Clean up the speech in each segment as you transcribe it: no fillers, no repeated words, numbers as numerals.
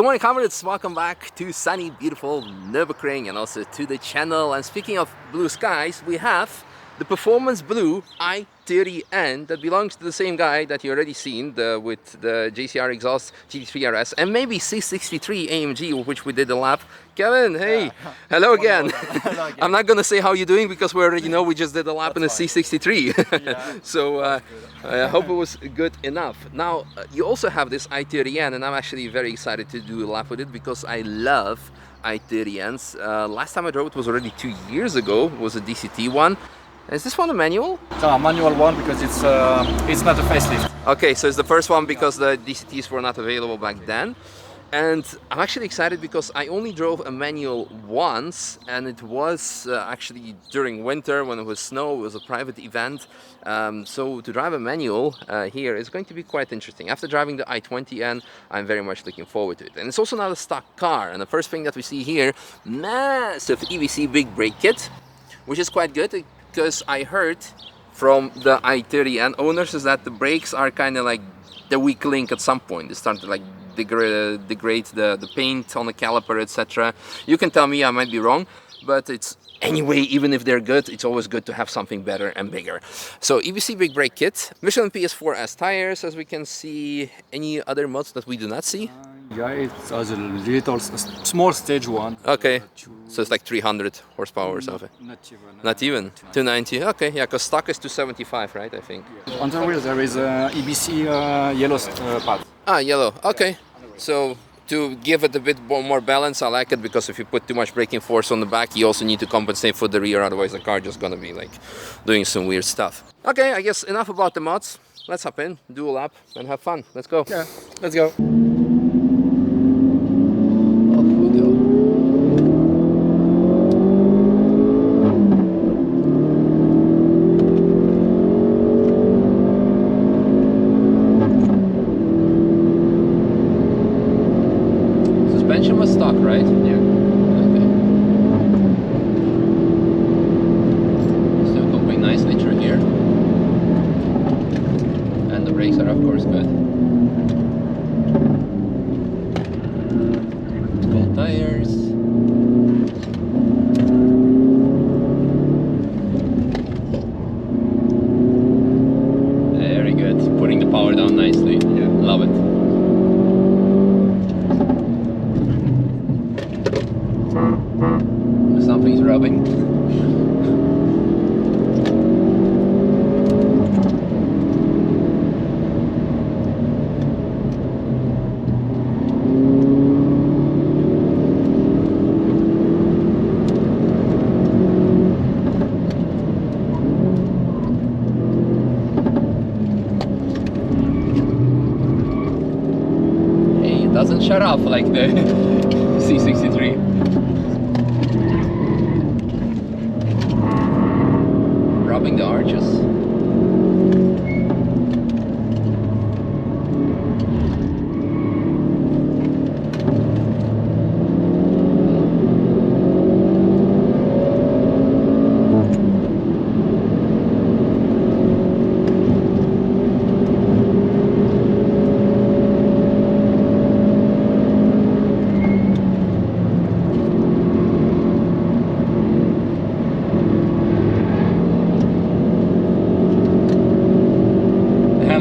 Good morning, comrades. Welcome back to sunny, beautiful Nürburgring and also to the channel. And speaking of blue skies, we have the Performance Blue i30N that belongs to the same guy that you already seen with the JCR exhaust GT3 RS and maybe C63 AMG, which we did the lap. Kevin, hey, hello again. Hello again. I'm not gonna say how you're doing because we already know we just did a lap in a C63. Yeah, So I hope it was good enough. Now you also have this i30N, and I'm actually very excited to do a lap with it because I love i30Ns. Last time I drove it was already 2 years ago. It was a DCT one. Is this one a manual? It's a manual one because it's not a facelift. Okay, so it's the first one because the DCTs were not available back then. And I'm actually excited because I only drove a manual once, and it was actually during winter when it was snow. It was a private event. So to drive a manual here is going to be quite interesting. After driving the i20N, I'm very much looking forward to it. And it's also not a stock car. And the first thing that we see here, massive EVC big brake kit, which is quite good. Because I heard from the i30N owners is that the brakes are kind of like the weak link at some point. They start to like degrade the paint on the caliper, etc. You can tell me I might be wrong, but it's anyway, even if they're good, it's always good to have something better and bigger. So EVC big brake kit, Michelin PS4S tires, as we can see. Any other mods that we do not see? Yeah, it's a little small stage one. Okay, so it's like 300 horsepower or something. Not even. 290. Okay, yeah, because stock is 275, right? I think. Yeah. On the wheel there is a EBC yellow pad. Ah, yellow. Okay. So to give it a bit more balance, I like it because if you put too much braking force on the back, you also need to compensate for the rear. Otherwise, the car just gonna be like doing some weird stuff. Okay, I guess enough about the mods. Let's hop in, do a lap, and have fun. Let's go. Yeah, let's go. Suspension was stock, right? Yeah. Okay. Still coping nicely through here. And the brakes are of course good. Gold tires. Very good. Putting the power down nicely. Yeah. Love it. Something's rubbing. Hey, it doesn't shut off like the C63. Rubbing the arches.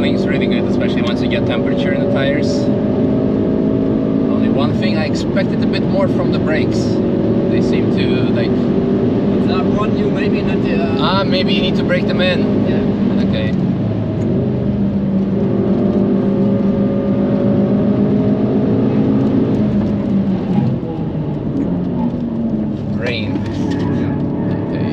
Is really good, especially once you get temperature in the tires. Only one thing, I expected a bit more from the brakes. They seem to like... That one you maybe not... maybe you need to brake them in. Yeah. Okay. Rain. Okay.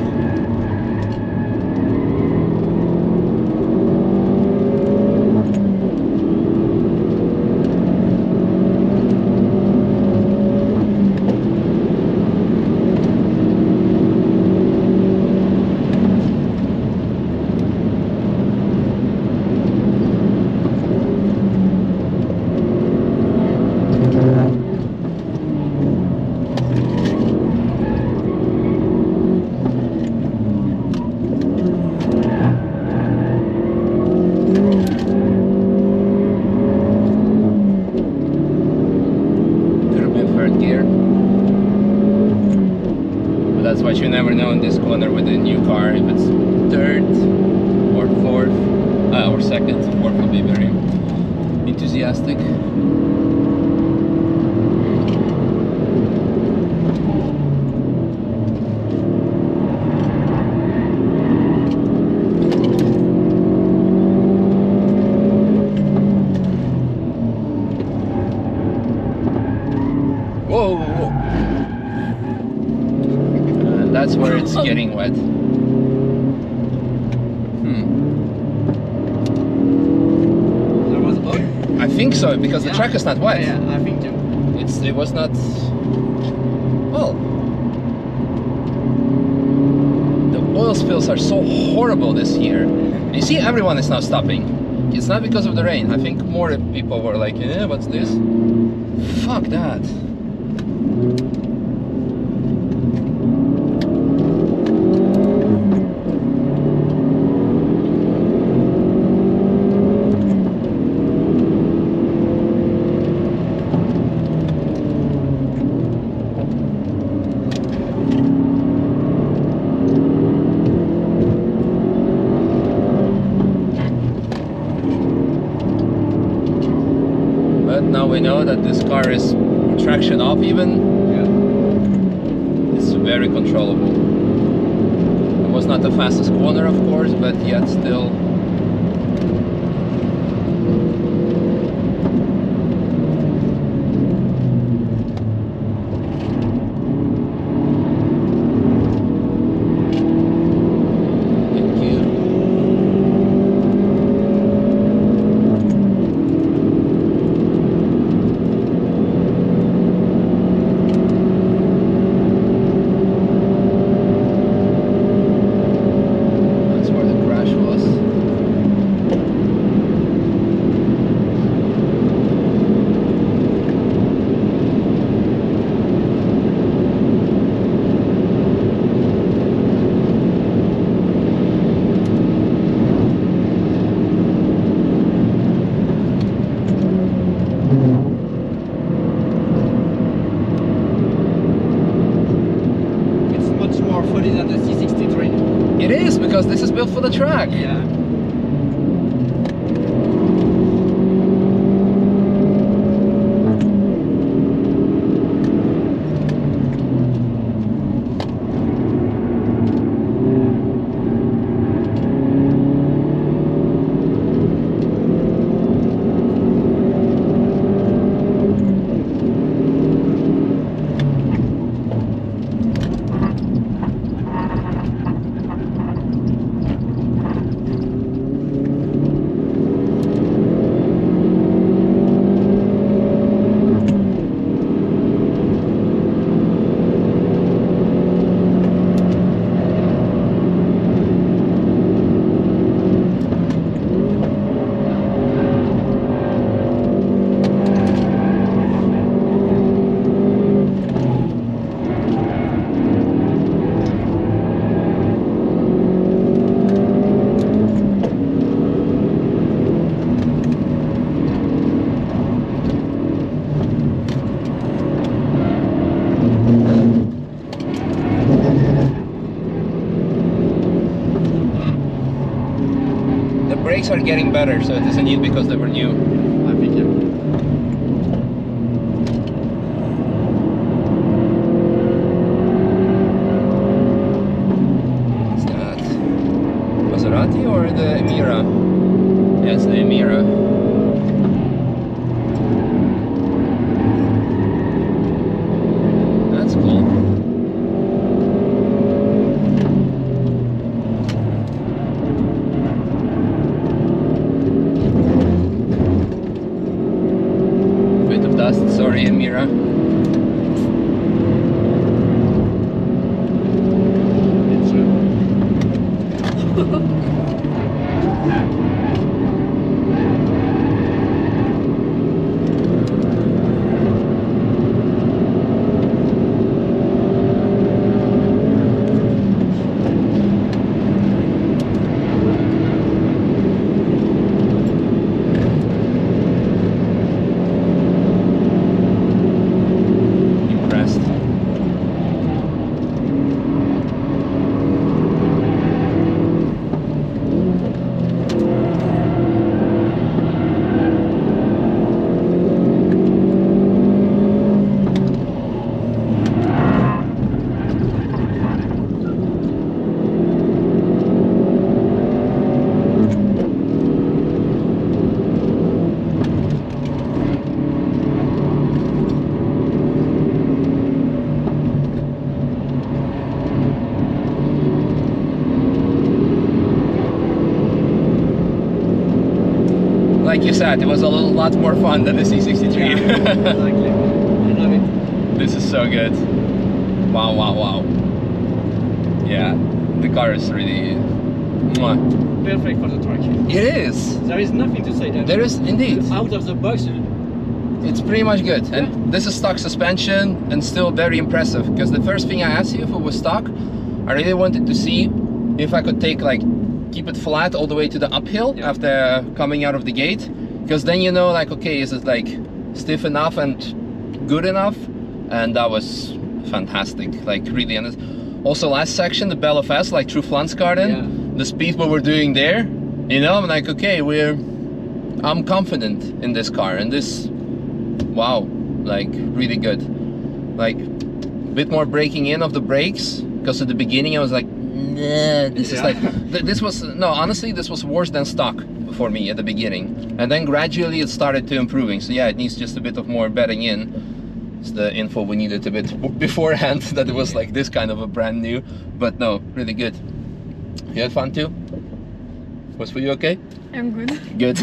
but you never know in this corner with a new car if it's third or fourth or second. Fourth will be very enthusiastic. Whoa, whoa, whoa. That's where it's getting wet. There was a bug? I think so, because the track is not wet. Yeah, I think too. It was not. Well, the oil spills are so horrible this year. You see, everyone is now stopping. It's not because of the rain. I think more people were like, "Yeah, what's this? Fuck that." Now we know that this car is traction off even. Yeah. It's very controllable. It was not the fastest corner, of course, but yet still. Thank you. It is, because this is built for the track. Yeah. Brakes are getting better, so it isn't new because they were new. I think yeah. What's that? Maserati or the Emira? Yeah, it's the Emira. That's cool. Sorry, Emira. It's like you said, it was a lot more fun than the C63. Exactly. I love it. This is so good. Wow, wow, wow. Yeah, the car is really... Mwah. Perfect for the track. It is. There is nothing to say. That There is indeed. out of the box. It's pretty much good. And this is stock suspension and still very impressive. Because the first thing I asked you if it was stock, I really wanted to see if I could keep it flat all the way to the uphill after coming out of the gate. Because then you know, like, okay, is it like stiff enough and good enough? And that was fantastic, like really. And also last section, the Belle of S, like through Flansgarden, the speed what we're doing there, you know, I'm like, okay, I'm confident in this car, and this, wow, like really good. Like a bit more breaking in of the brakes, because at the beginning I was like, nah, this is like, this was, no, honestly, this was worse than stock for me at the beginning. And then gradually it started to improving. So yeah, it needs just a bit of more bedding in. It's the info we needed a bit beforehand, that it was like this kind of a brand new, but no, really good. You had fun too? Was for you okay? I'm good. Good.